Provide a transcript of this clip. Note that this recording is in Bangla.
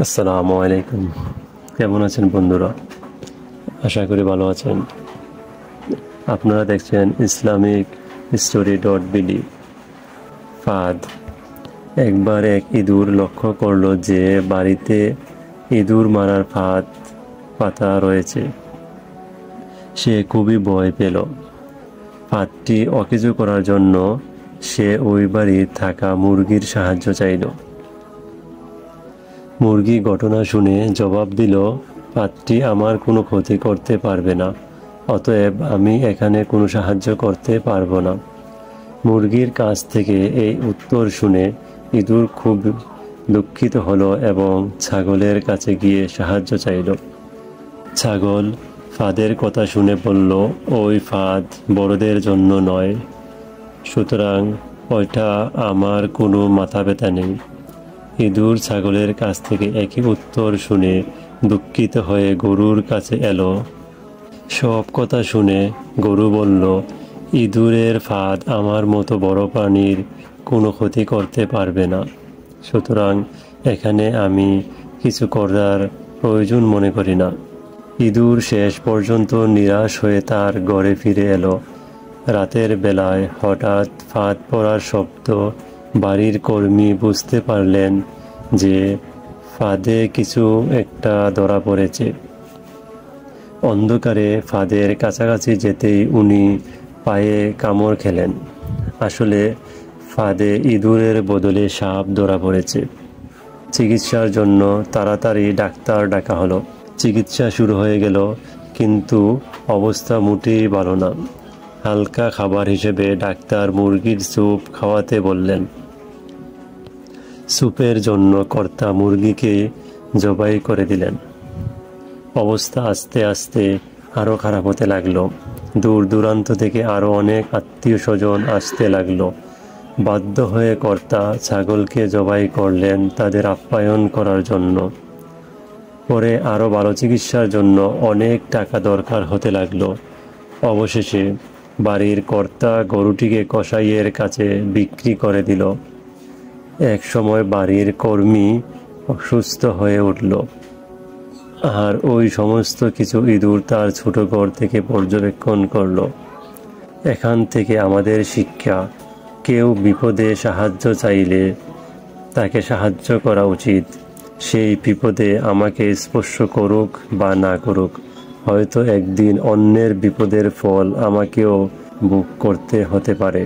আসসালামু আলাইকুম। কেমন আছেন বন্ধুরা? আশা করি ভালো আছেন। আপনারা দেখছেন ইসলামিক story.bd। ফাদ একবার এক ইঁদুর লক্ষ্য করল যে বাড়িতে ইঁদুর মারার ফাঁদ পাতা রয়েছে। সে খুবই ভয় পেল। ফাঁদটি অকেজো করার জন্য সে ওই বাড়ির থাকা মুরগির সাহায্য চাইল। মুরগি ঘটনা শুনে জবাব দিল, ফাঁদটি আমার কোনো ক্ষতি করতে পারবে না, অতএব আমি এখানে কোনো সাহায্য করতে পারবো না। মুরগির কাছ থেকে এই উত্তর শুনে ইঁদুর খুব দুঃখিত হলো এবং ছাগলের কাছে গিয়ে সাহায্য চাইল। ছাগল ফাঁদের কথা শুনে বলল, ওই ফাঁদ বড়দের জন্য নয়, সুতরাং ওইটা আমার কোনো মাথা ব্যথা নেই। ইঁদুর ছাগলের কাছ থেকে একই উত্তর শুনে দুঃখিত হয়ে গরুর কাছে এলো। সব কথা শুনে গরু বলল, ইঁদুরের ফাঁদ আমার মতো বড় প্রাণীর কোনো ক্ষতি করতে পারবে না, সুতরাং এখানে আমি কিছু করার প্রয়োজন মনে করি না। ইঁদুর শেষ পর্যন্ত নিরাশ হয়ে তার ঘরে ফিরে এলো। রাতের বেলায় হঠাৎ ফাঁদ পড়ার শব্দ বাড়ির কর্মী বুঝতে পারলেন যে ফাঁদে কিছু একটা ধরা পড়েছে। অন্ধকারে ফাঁদের কাছাকাছি যেতেই উনি পায়ে কামড় খেলেন। আসলে ফাঁদে ইঁদুরের বদলে সাপ ধরা পড়েছে। চিকিৎসার জন্য তাড়াতাড়ি ডাক্তার ডাকা হলো। চিকিৎসা শুরু হয়ে গেল, কিন্তু অবস্থা মোটেই ভালো না। হালকা খাবার হিসেবে ডাক্তার মুরগির স্যুপ খাওয়াতে বললেন। স্যুপের জন্য কর্তা মুরগিকে জবাই করে দিলেন। অবস্থা আস্তে আস্তে আরও খারাপ হতে লাগলো। দূর দূরান্ত থেকে আরও অনেক আত্মীয় স্বজন আসতে লাগলো। বাধ্য হয়ে কর্তা ছাগলকে জবাই করলেন তাদের আপ্যায়ন করার জন্য। পরে আরও ভালো চিকিৎসার জন্য অনেক টাকা দরকার হতে লাগলো। অবশেষে বাড়ির কর্তা গরুটিকে কসাইয়ের কাছে বিক্রি করে দিল। এক সময় বাড়ির কর্মী অসুস্থ হয়ে উঠল, আর ওই সমস্ত কিছু ইঁদুর তার ছোট ঘর থেকে পর্যবেক্ষণ করল। এখান থেকে আমাদের শিক্ষা, কেউ বিপদে সাহায্য চাইলে তাকে সাহায্য করা উচিত। সেই বিপদে আমাকে স্পর্শ করুক বা না করুক, হয়তো একদিন অন্যের বিপদের ফল আমাকেও ভোগ করতে হতে পারে।